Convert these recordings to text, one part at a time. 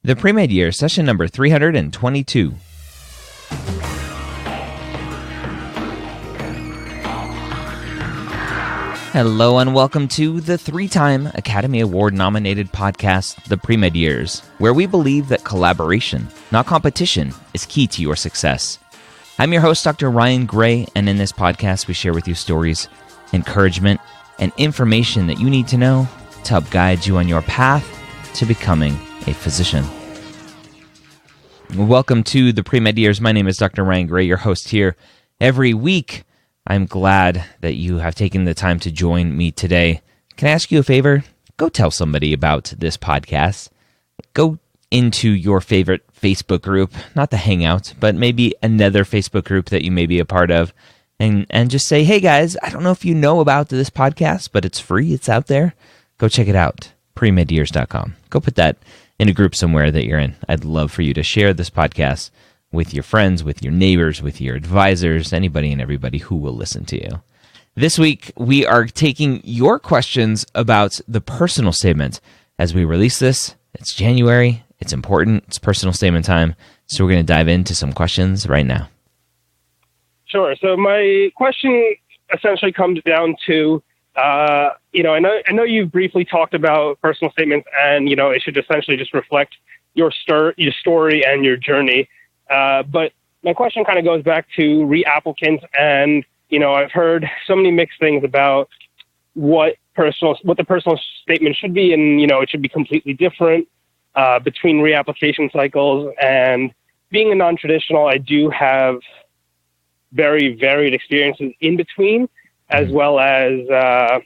The Pre-Med Year, session number 322. Hello and welcome to the three-time Academy Award-nominated podcast, The Pre-Med Years, where we believe that collaboration, not competition, is key to your success. I'm your host, Dr. Ryan Gray, and in this podcast, we share with you stories, encouragement, and information that you need to know to help guide you on your path to becoming a physician. Welcome to the Pre-Med Years. My name is Dr. Ryan Gray, your host here every week. I'm glad that you have taken the time to join me today. Can I ask you a favor? Go tell somebody about this podcast. Go into your favorite Facebook group, not the Hangout, but maybe another Facebook group that you may be a part of, and just say, hey guys, I don't know if you know about this podcast, but it's free, it's out there. Go check it out, premedyears.com. Go put that in a group somewhere that you're in. I'd love for you to share this podcast with your friends, with your neighbors, with your advisors, anybody and everybody who will listen to you. This week, we are taking your questions about the personal statement. As we release this, it's January, it's important, it's personal statement time, so we're going to dive into some questions right now. Sure. So my question essentially comes down to, I know you've briefly talked about personal statements and, it should essentially just reflect your story and your journey. But my question kind of goes back to reapplicants, and, I've heard so many mixed things about what the personal statement should be, and, it should be completely different between reapplication cycles. And being a non-traditional, I do have very varied experiences in between, as well as I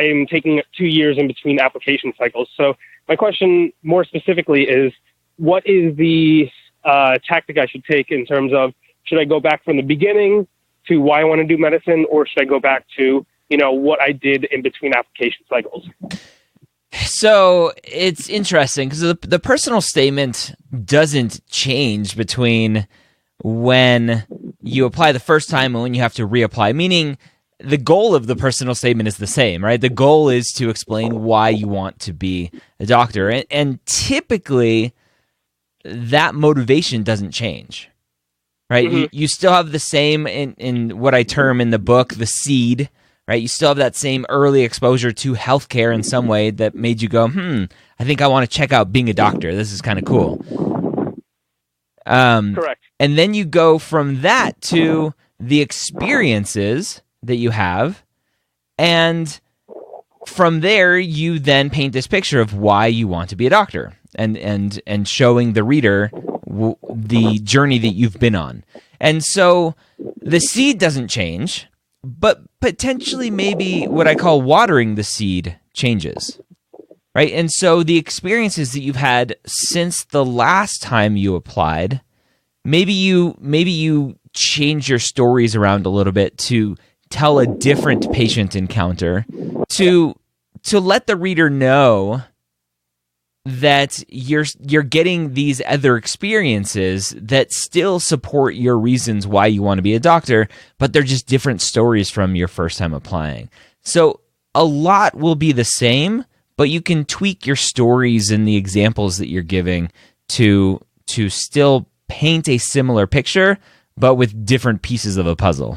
am taking 2 years in between application cycles. So my question more specifically is, what is the tactic I should take in terms of, should I go back from the beginning to why I want to do medicine, or should I go back to, what I did in between application cycles? So it's interesting because the personal statement doesn't change between when you apply the first time and when you have to reapply, meaning the goal of the personal statement is the same, right? The goal is to explain why you want to be a doctor. And typically, that motivation doesn't change, right? Mm-hmm. You still have the same, in what I term in the book, the seed, right? You still have that same early exposure to healthcare in some way that made you go, I think I want to check out being a doctor. This is kind of cool. Correct. And then you go from that to the experiences that you have, and from there you then paint this picture of why you want to be a doctor, and showing the reader the journey that you've been on. And so the seed doesn't change, but potentially maybe what I call watering the seed changes, right? And so the experiences that you've had since the last time you applied, maybe you change your stories around a little bit to tell a different patient encounter, to let the reader know that you're getting these other experiences that still support your reasons why you want to be a doctor, but they're just different stories from your first time applying. So a lot will be the same, but you can tweak your stories and the examples that you're giving to still paint a similar picture, but with different pieces of a puzzle.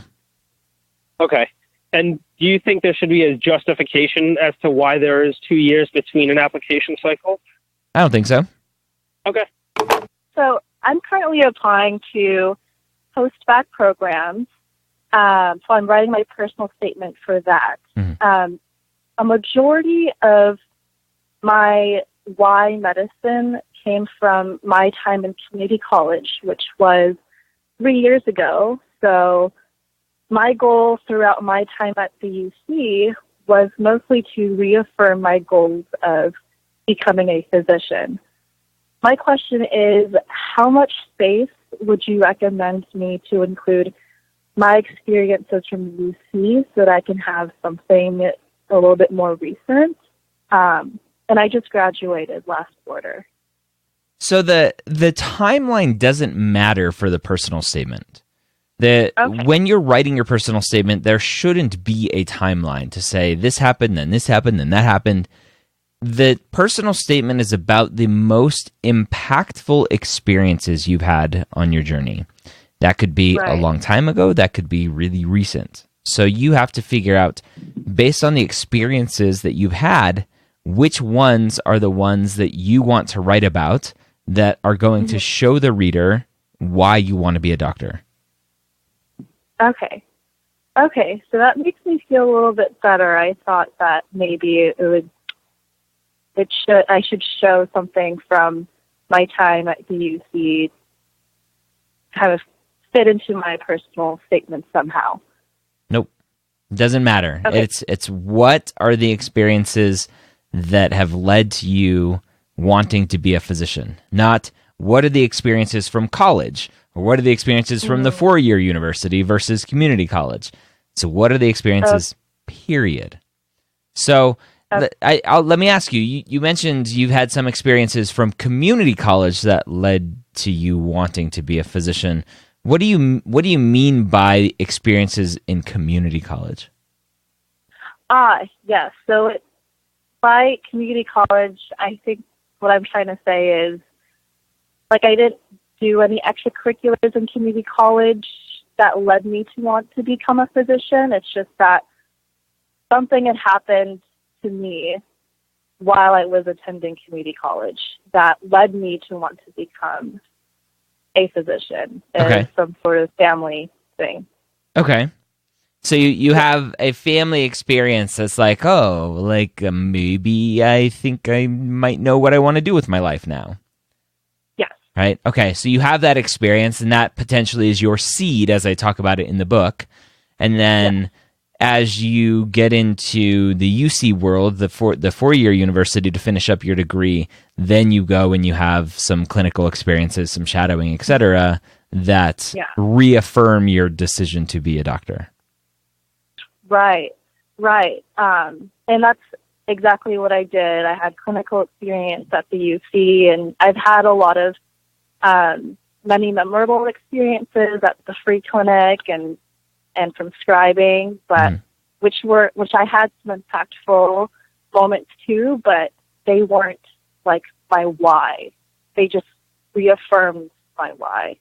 Okay. And do you think there should be a justification as to why there is 2 years between an application cycle? I don't think so. Okay. So I'm currently applying to post-bac programs. So I'm writing my personal statement for that. Mm-hmm. A majority of my why medicine came from my time in community college, which was 3 years ago. So my goal throughout my time at the UC was mostly to reaffirm my goals of becoming a physician. My question is, how much space would you recommend me to include my experiences from the UC so that I can have something a little bit more recent? And I just graduated last quarter. So the timeline doesn't matter for the personal statement. When you're writing your personal statement, there shouldn't be a timeline to say this happened, then this happened, then that happened. the personal statement is about the most impactful experiences you've had on your journey. That could be a long time ago. That could be really recent. So you have to figure out, based on the experiences that you've had, which ones are the ones that you want to write about that are going to show the reader why you want to be a doctor. Okay. So that makes me feel a little bit better. I thought that maybe I should show something from my time at the UC kind of fit into my personal statement somehow. Nope. Doesn't matter. Okay. It's what are the experiences that have led to you wanting to be a physician, not what are the experiences from college or what are the experiences from the 4-year university versus community college. So what are the experiences, period. So let me ask you, you mentioned you've had some experiences from community college that led to you wanting to be a physician. What do you mean by experiences in community college? Yes. So by community college, I think what I'm trying to say is, like, I didn't do any extracurriculars in community college that led me to want to become a physician. It's just that something had happened to me while I was attending community college that led me to want to become a physician. It's some sort of family thing. Okay. So you have a family experience that's like, maybe I think I might know what I want to do with my life now. Yes. Right? Okay, so you have that experience, and that potentially is your seed, as I talk about it in the book. And then as you get into the UC world, the 4-year university to finish up your degree, then you go and you have some clinical experiences, some shadowing, etc., that reaffirm your decision to be a doctor. Right. And that's exactly what I did. I had clinical experience at the UC, and I've had a lot of many memorable experiences at the free clinic and from scribing, but which I had some impactful moments too, but they weren't like my why. They just reaffirmed my why.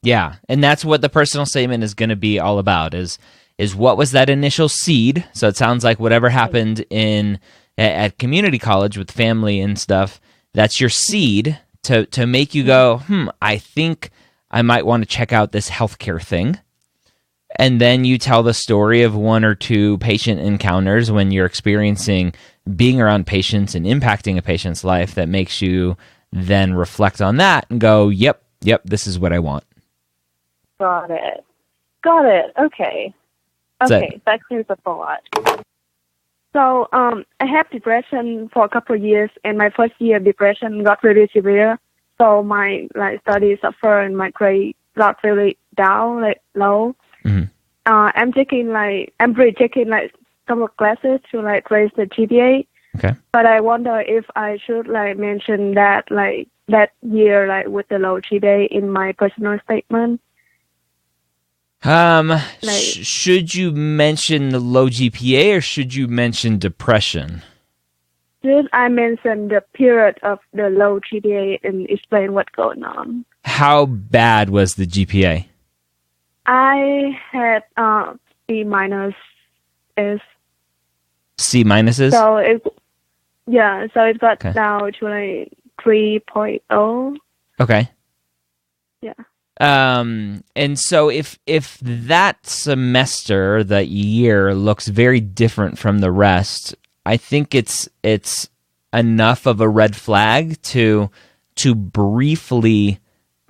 Yeah, and that's what the personal statement is going to be all about, is what was that initial seed? So it sounds like whatever happened at community college with family and stuff, that's your seed to make you go, I think I might want to check out this healthcare thing. And then you tell the story of 1 or 2 patient encounters when you're experiencing being around patients and impacting a patient's life that makes you then reflect on that and go, yep, this is what I want. Got it. Okay, that clears up a lot. So I had depression for a couple of years, and my first year depression got really severe. So my studies suffer and my grade got really down, low. Mm-hmm. I'm retaking some classes to raise the GPA. Okay. But I wonder if I should mention that that year with the low GPA in my personal statement. Should you mention the low GPA or should you mention depression? Should I mention the period of the low GPA and explain what's going on? How bad was the GPA? I had C minus. C minuses? So it got down to 3.0. Okay. Yeah. And so if that semester, that year looks very different from the rest, I think it's enough of a red flag to briefly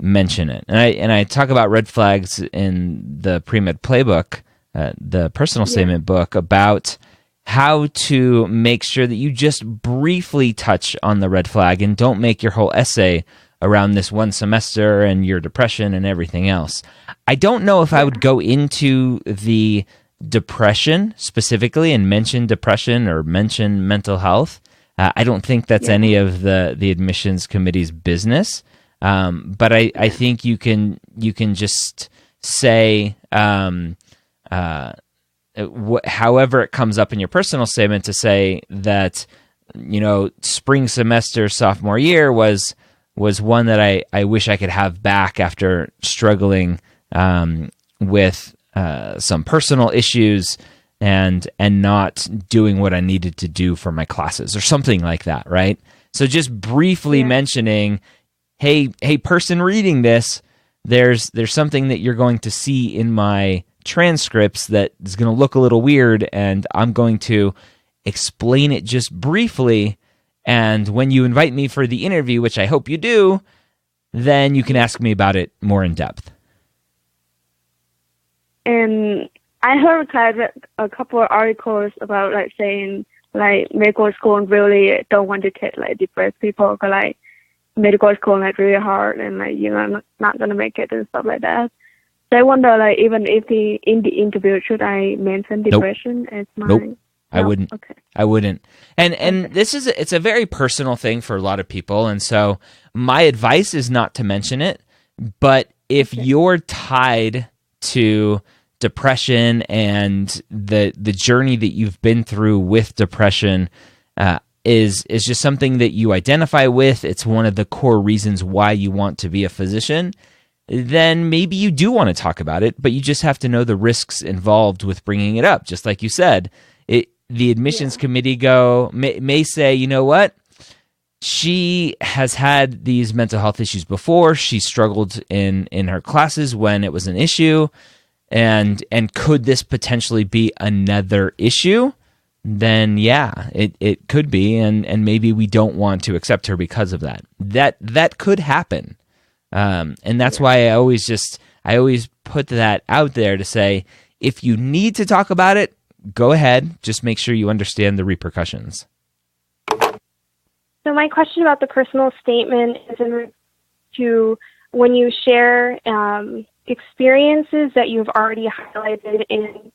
mention it. And I talk about red flags in the pre-med playbook, the personal statement book, about how to make sure that you just briefly touch on the red flag and don't make your whole essay around this one semester and your depression and everything else. I don't know if I would go into the depression specifically and mention depression or mention mental health. I don't think that's any of the admissions committee's business. But I think you can just say, however it comes up in your personal statement, to say that spring semester sophomore year was one that I wish I could have back after struggling with some personal issues and not doing what I needed to do for my classes or something like that, right? So just briefly mentioning, hey, person reading this, there's something that you're going to see in my transcripts that is going to look a little weird, and I'm going to explain it just briefly. And when you invite me for the interview, which I hope you do, then you can ask me about it more in depth. And I heard a couple of articles about saying medical school really don't want to take depressed people because medical school really hard and you're not gonna make it and stuff like that. So I wonder even if in the interview should I mention depression as my? Nope. I wouldn't. Okay. I wouldn't. And this it's a very personal thing for a lot of people, and so my advice is not to mention it. But if you're tied to depression and the journey that you've been through with depression is just something that you identify with, it's one of the core reasons why you want to be a physician, then maybe you do want to talk about it, but you just have to know the risks involved with bringing it up. Just like you said, the admissions committee may say, you know what? She has had these mental health issues before. She struggled in her classes when it was an issue. And could this potentially be another issue? Then yeah, it could be, and maybe we don't want to accept her because of that. That could happen, and that's why I always put that out there to say, if you need to talk about it, go ahead. Just make sure you understand the repercussions. So my question about the personal statement is to when you share experiences that you've already highlighted in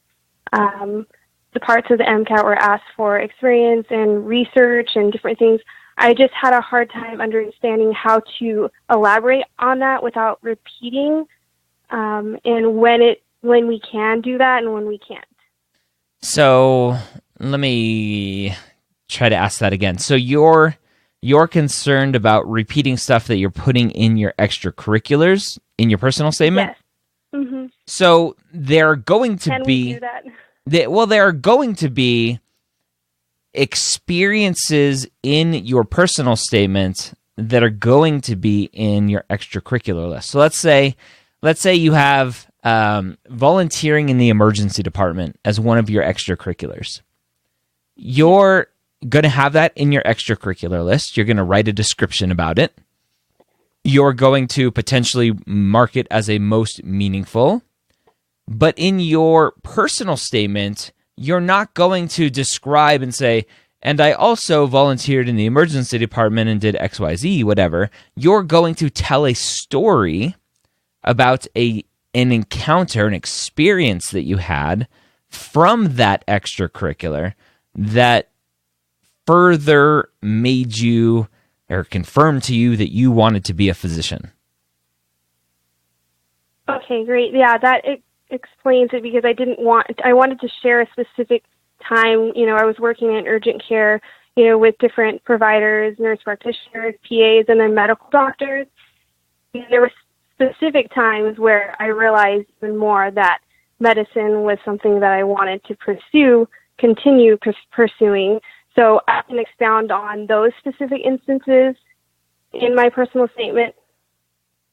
the parts of the MCAT were asked for experience and research and different things. I just had a hard time understanding how to elaborate on that without repeating, and when we can do that and when we can't. So let me try to ask that again. So you're concerned about repeating stuff that you're putting in your extracurriculars in your personal statement? Yes. Mm-hmm. So there are going to Can be... we do that? There are going to be experiences in your personal statement that are going to be in your extracurricular list. So let's say you have volunteering in the emergency department as one of your extracurriculars. You're going to have that in your extracurricular list. You're going to write a description about it. You're going to potentially mark it as a most meaningful. But in your personal statement, you're not going to describe and say, and I also volunteered in the emergency department and did XYZ, whatever. You're going to tell a story about an encounter, an experience that you had from that extracurricular that further made you or confirmed to you that you wanted to be a physician. Okay, great. Yeah, that explains it, because I wanted to share a specific time. I was working in urgent care, with different providers, nurse practitioners, PAs, and then medical doctors. And there were specific times where I realized even more that medicine was something that I wanted to continue pursuing. So I can expound on those specific instances in my personal statement.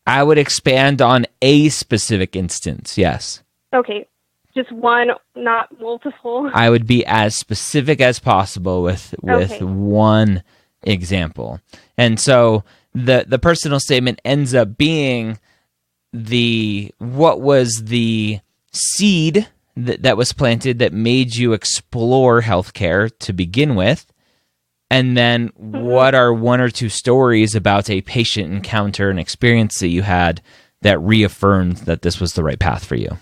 I would expand on a specific instance, yes. Okay, just one, not multiple. I would be as specific as possible with one example. And so the personal statement ends up being what was the seed that was planted that made you explore healthcare to begin with, and then what are one or two stories about a patient encounter and experience that you had that reaffirmed that this was the right path for you.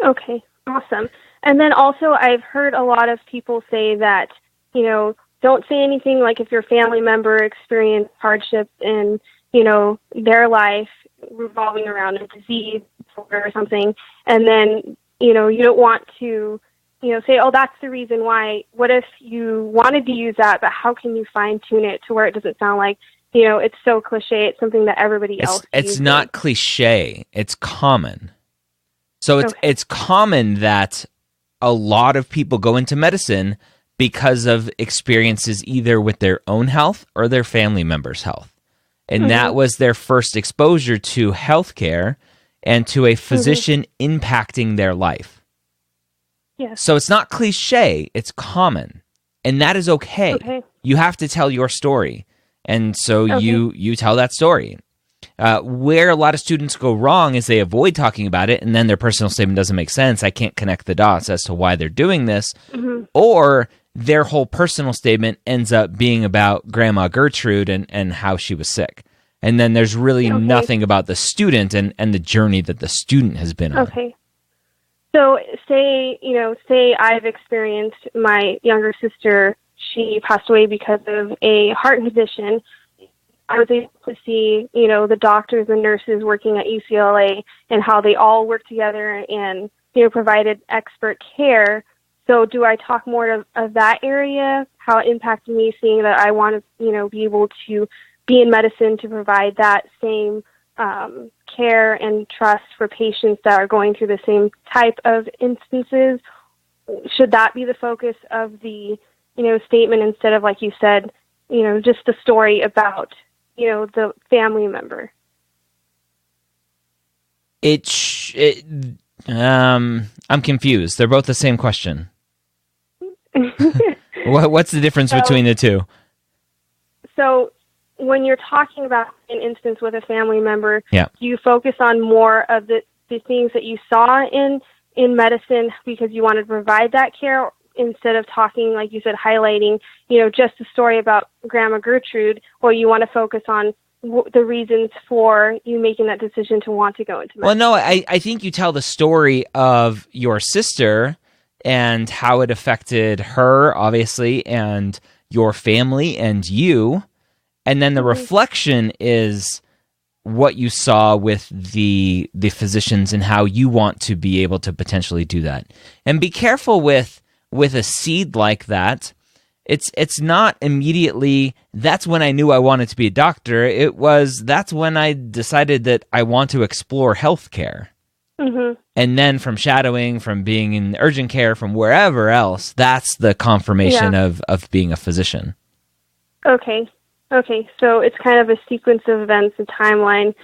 Okay, awesome. And then also I've heard a lot of people say that, don't say anything like if your family member experienced hardships in, their life revolving around a disease or something, and then, you don't want to say, oh, that's the reason why. What if you wanted to use that, but how can you fine tune it to where it doesn't sound like, it's so cliche, it's something that everybody else It's uses. not cliche, it's common. So it's common that a lot of people go into medicine because of experiences either with their own health or their family members' health. And that was their first exposure to healthcare and to a physician impacting their life. Yes. So it's not cliche, it's common. And that is okay. You have to tell your story. And so you tell that story. Where a lot of students go wrong is they avoid talking about it, and then their personal statement doesn't make sense. I can't connect the dots as to why they're doing this. Or their whole personal statement ends up being about Grandma Gertrude and how she was sick. And then there's really nothing about the student and the journey that the student has been on. Okay. So say I've experienced my younger sister, she passed away because of a heart condition. I was able to see, the doctors and nurses working at UCLA and how they all worked together and, provided expert care. So do I talk more of that area, how it impacted me, seeing that I want to, be able to be in medicine to provide that same care and trust for patients that are going through the same type of instances? Should that be the focus of the, statement instead of, like you said, just the story about, the family member? I'm confused. They're both the same question. What's the difference between the two? So when you're talking about an instance with a family member, do you focus on more of the things that you saw in medicine because you wanted to provide that care, instead of talking, like you said, highlighting, just the story about Grandma Gertrude, or you want to focus on the reasons for you making that decision to want to go into medicine? Well, no, I think you tell the story of your sister and how it affected her, obviously, and your family and you. And then the reflection is what you saw with the physicians and how you want to be able to potentially do that. And be careful with a seed like that. It's not immediately, that's when I knew I wanted to be a doctor. That's when I decided that I want to explore healthcare. And then from shadowing, from being in urgent care, from wherever else, that's the confirmation of being a physician. Okay, so it's kind of a sequence of events, a timeline.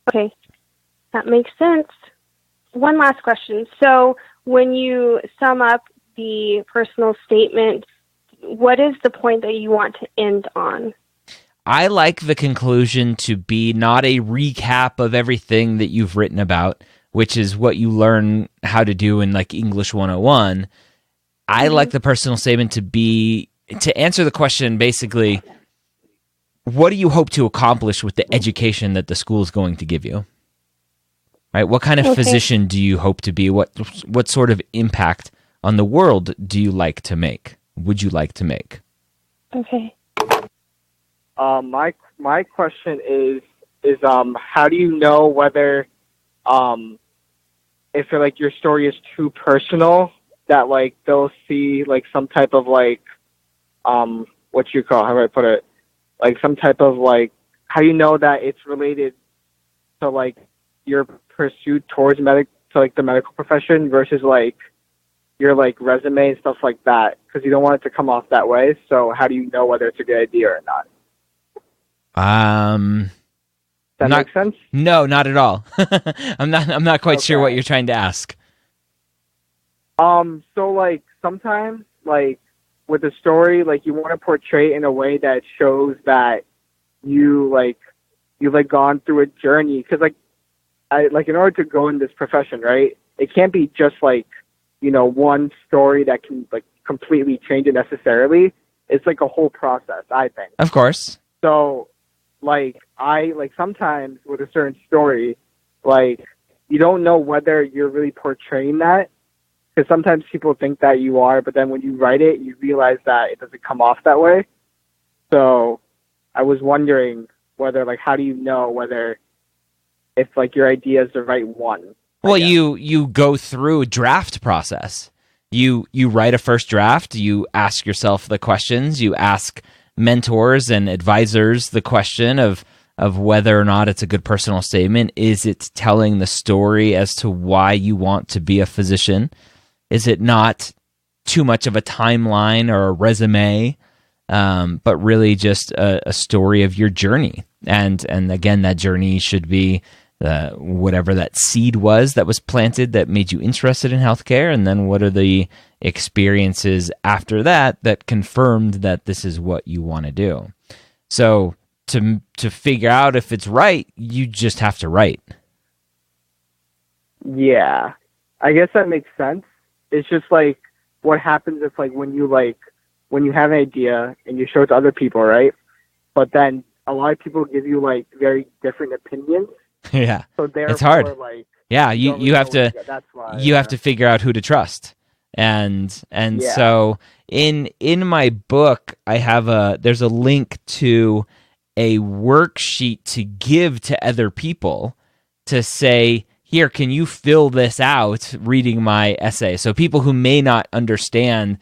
Okay, that makes sense. One last question. So when you sum up the personal statement, what is the point that you want to end on? I like the conclusion to be not a recap of everything that you've written about, which is what you learn how to do in like English 101. I like the personal statement to answer the question basically, what do you hope to accomplish with the education that the school is going to give you? Right? What kind of physician do you hope to be? What sort of impact on the world do you like to make? Would you like to make? Okay. My question is how do you know whether if like your story is too personal that like they'll see like some type of like what you call, how do I put it, like some type of like, how do you know that it's related to like your pursuit towards the medical profession versus like your like resume and stuff like that, because you don't want it to come off that way. So how do you know whether it's a good idea or not? That make sense? No, not at all. I'm not quite sure what you're trying to ask. So like sometimes like with a story, like you want to portray it in a way that shows that you've gone through a journey, because in order to go in this profession, right, it can't be just like, one story that can like completely change it necessarily. It's like a whole process, I think. Of course. So sometimes with a certain story, like you don't know whether you're really portraying that, because sometimes people think that you are, but then when you write it, you realize that it doesn't come off that way. So I was wondering whether, like, how do you know whether if like your idea is the right one? Well, you go through a draft process. you write a first draft, you ask yourself the questions, you ask mentors and advisors the question of whether or not it's a good personal statement. Is it telling the story as to why you want to be a physician? Is it not too much of a timeline or a resume, but really just a story of your journey? And again, that journey should be whatever that seed was that was planted that made you interested in healthcare, and then what are the experiences after that confirmed that this is what you want to do. So to figure out if it's right, you just have to write. Yeah, I guess that makes sense. It's just like what happens if when you have an idea and you show it to other people, right? But then a lot of people give you very different opinions. Yeah, so it's hard. You have to that's why, you have to figure out who to trust. And so in my book, I have there's a link to a worksheet to give to other people to say, here, can you fill this out reading my essay? So people who may not understand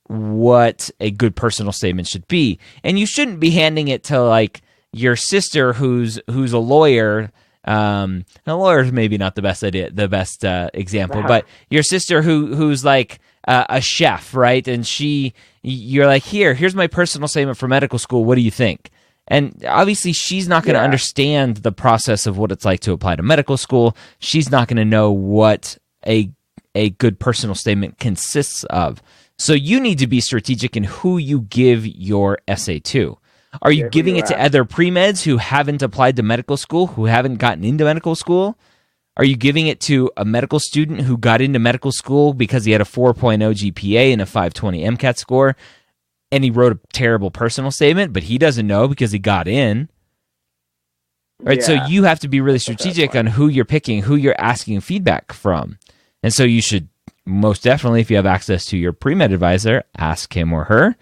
what a good personal statement should be. And you shouldn't be handing it to your sister who's a lawyer. A lawyer is maybe not the best example, but your sister who's a chef, right? And you're like, here's my personal statement for medical school. What do you think? And obviously she's not going to understand the process of what it's like to apply to medical school. She's not going to know what a good personal statement consists of. So you need to be strategic in who you give your essay to. Are you giving it to other pre-meds who haven't applied to medical school, who haven't gotten into medical school? Are you giving it to a medical student who got into medical school because he had a 4.0 GPA and a 520 MCAT score, and he wrote a terrible personal statement, but he doesn't know because he got in? Right, so you have to be really strategic on who you're picking, who you're asking feedback from. And so you should most definitely, if you have access to your pre-med advisor, ask him or her.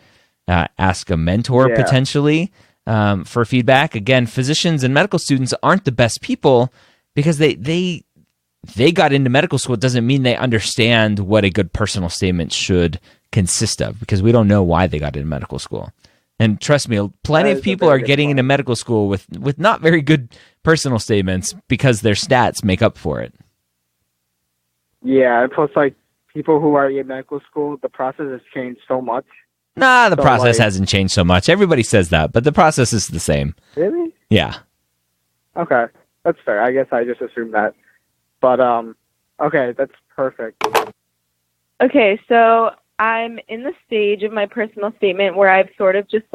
Ask a mentor potentially for feedback. Again, physicians and medical students aren't the best people because they got into medical school. It doesn't mean they understand what a good personal statement should consist of, because we don't know why they got into medical school. And trust me, plenty of people are getting into medical school with not very good personal statements because their stats make up for it. Yeah, and plus people who are in medical school, the process has changed so much. Nah, the process hasn't changed so much. Everybody says that, but the process is the same. Really? Yeah. Okay, that's fair. I guess I just assumed that. But, okay, that's perfect. Okay, so I'm in the stage of my personal statement where I've sort of just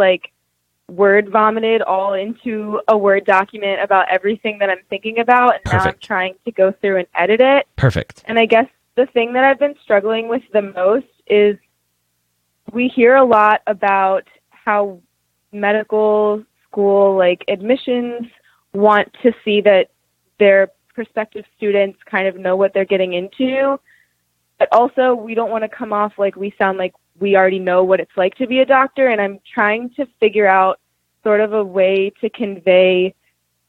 word vomited all into a Word document about everything that I'm thinking about, and now I'm trying to go through and edit it. Perfect. And I guess the thing that I've been struggling with the most is we hear a lot about how medical school admissions want to see that their prospective students kind of know what they're getting into, but also we don't want to come off like we sound like we already know what it's like to be a doctor. And I'm trying to figure out sort of a way to convey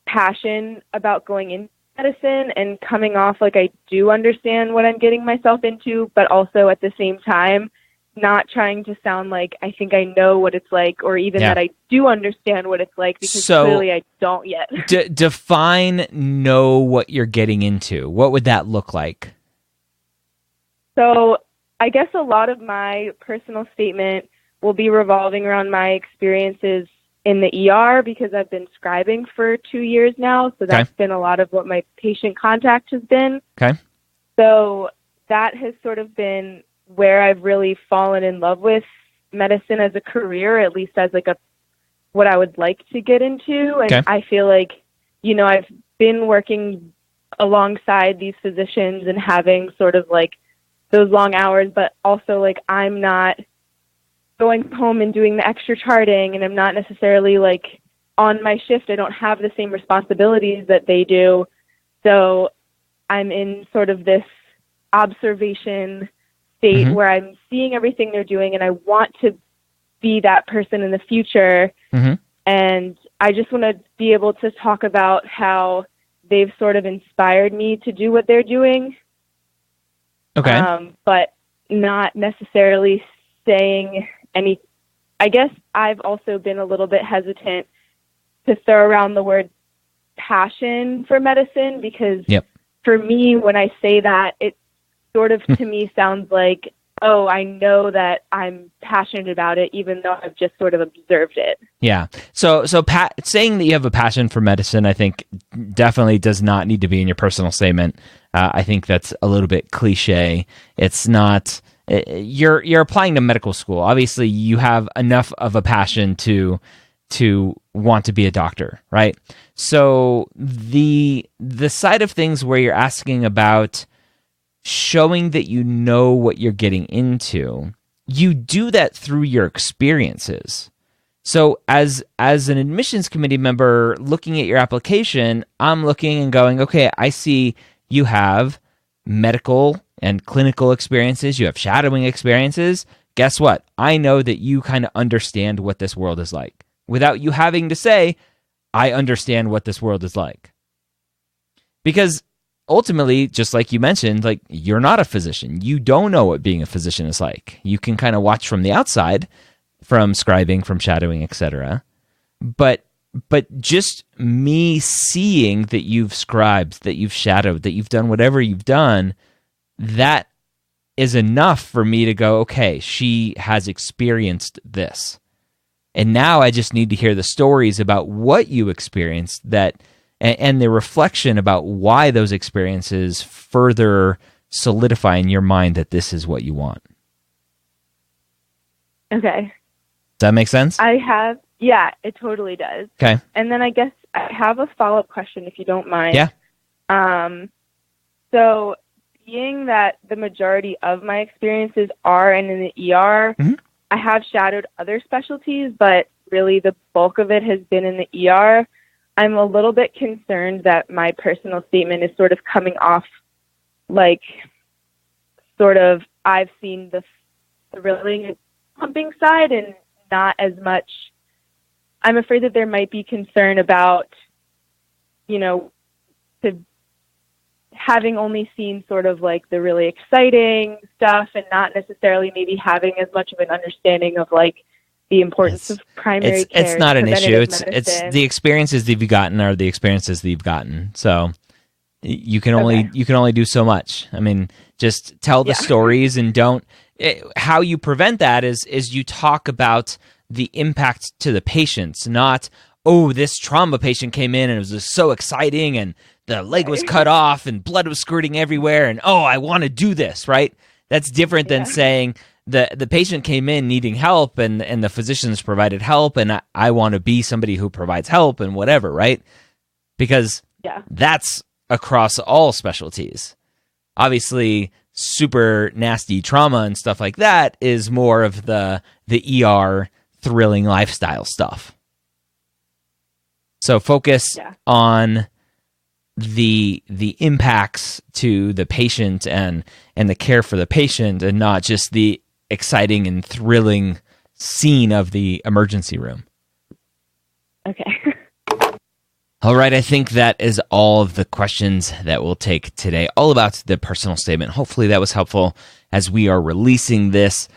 passion about going into medicine and coming off like I do understand what I'm getting myself into, but also at the same time not trying to sound like I think I know what it's like, or even that I do understand what it's like, because clearly I don't yet. Define know what you're getting into. What would that look like? So I guess a lot of my personal statement will be revolving around my experiences in the ER, because I've been scribing for 2 years now. So that's been a lot of what my patient contact has been. Okay. So that has sort of been where I've really fallen in love with medicine as a career, at least as what I would like to get into. And I feel like, I've been working alongside these physicians and having sort of those long hours, but also I'm not going home and doing the extra charting, and I'm not necessarily on my shift. I don't have the same responsibilities that they do. So I'm in sort of this observation state where I'm seeing everything they're doing, and I want to be that person in the future. And I just want to be able to talk about how they've sort of inspired me to do what they're doing. Okay. But not necessarily saying any. I guess I've also been a little bit hesitant to throw around the word passion for medicine, because for me, when I say that, it sort of to me sounds like, oh, I know that I'm passionate about it, even though I've just sort of observed it. Yeah. So saying that you have a passion for medicine, I think definitely does not need to be in your personal statement. I think that's a little bit cliche. It's not. You're applying to medical school. Obviously, you have enough of a passion to want to be a doctor, right? So the side of things where you're asking about showing that you know what you're getting into, you do that through your experiences. So as an admissions committee member looking at your application, I'm looking and going, okay, I see you have medical and clinical experiences, you have shadowing experiences. Guess what? I know that you kind of understand what this world is like without you having to say, I understand what this world is like. Because ultimately, just like you mentioned, like, you're not a physician. You don't know what being a physician is like. You can kind of watch from the outside, from scribing, from shadowing, etc. But just me seeing that you've scribed, that you've shadowed, that you've done whatever you've done, that is enough for me to go, okay, she has experienced this. And now I just need to hear the stories about what you experienced, that and the reflection about why those experiences further solidify in your mind that this is what you want. Okay. Does that make sense? Yeah, it totally does. Okay. And then I guess I have a follow-up question, if you don't mind. Yeah. So being that the majority of my experiences are in the ER, I have shadowed other specialties, but really the bulk of it has been in the ER. I'm a little bit concerned that my personal statement is sort of coming off like sort of I've seen the thrilling and pumping side and not as much. I'm afraid that there might be concern about, having only seen sort of like the really exciting stuff and not necessarily maybe having as much of an understanding of like the importance of primary care. It's not an issue. It's medicine. the experiences that you've gotten are the experiences that you've gotten. So you can only do so much. I mean, just tell the stories and don't. How you prevent that is you talk about the impact to the patients, not, oh, this trauma patient came in and it was just so exciting and the leg was cut off and blood was squirting everywhere and, oh, I want to do this, right? That's different than saying the patient came in needing help and the physicians provided help and I want to be somebody who provides help and whatever, right? Because that's across all specialties. Obviously, super nasty trauma and stuff like that is more of the ER thrilling lifestyle stuff. So focus on the impacts to the patient and the care for the patient and not just the exciting and thrilling scene of the emergency room. Okay. All right, I think that is all of the questions that we'll take today, all about the personal statement. Hopefully that was helpful as we are releasing this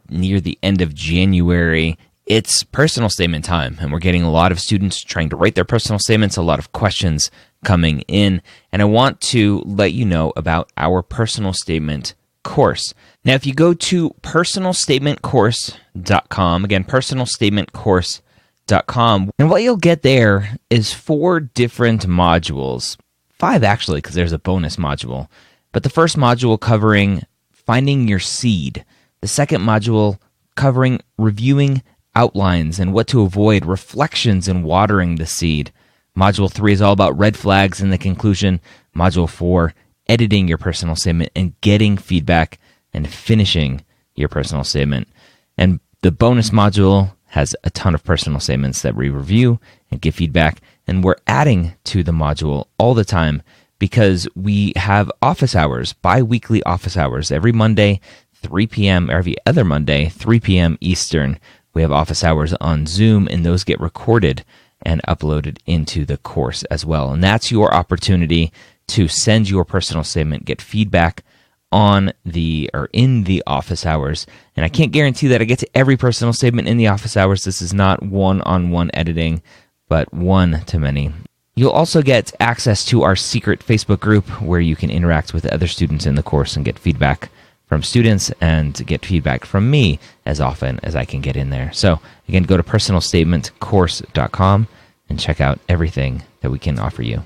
near the end of January. It's personal statement time, and we're getting a lot of students trying to write their personal statements, a lot of questions coming in, and I want to let you know about our personal statement course. Now, if you go to personalstatementcourse.com, again, personalstatementcourse.com, and what you'll get there is 4 different modules, 5 actually, because there's a bonus module, but the first module covering finding your seed, the second module covering reviewing outlines and what to avoid, reflections in watering the seed. Module 3 is all about red flags in the conclusion. Module 4, editing your personal statement and getting feedback and finishing your personal statement. And the bonus module has a ton of personal statements that we review and give feedback. And we're adding to the module all the time because we have office hours, bi-weekly office hours, every Monday, 3 p.m., or every other Monday, 3 p.m. Eastern. We have office hours on Zoom, and those get recorded and uploaded into the course as well. And that's your opportunity to send your personal statement, get feedback in the office hours. And I can't guarantee that I get to every personal statement in the office hours. This is not one-on-one editing, but one-to-many. You'll also get access to our secret Facebook group where you can interact with other students in the course and get feedback from students and get feedback from me as often as I can get in there. So again, go to personalstatementcourse.com and check out everything that we can offer you.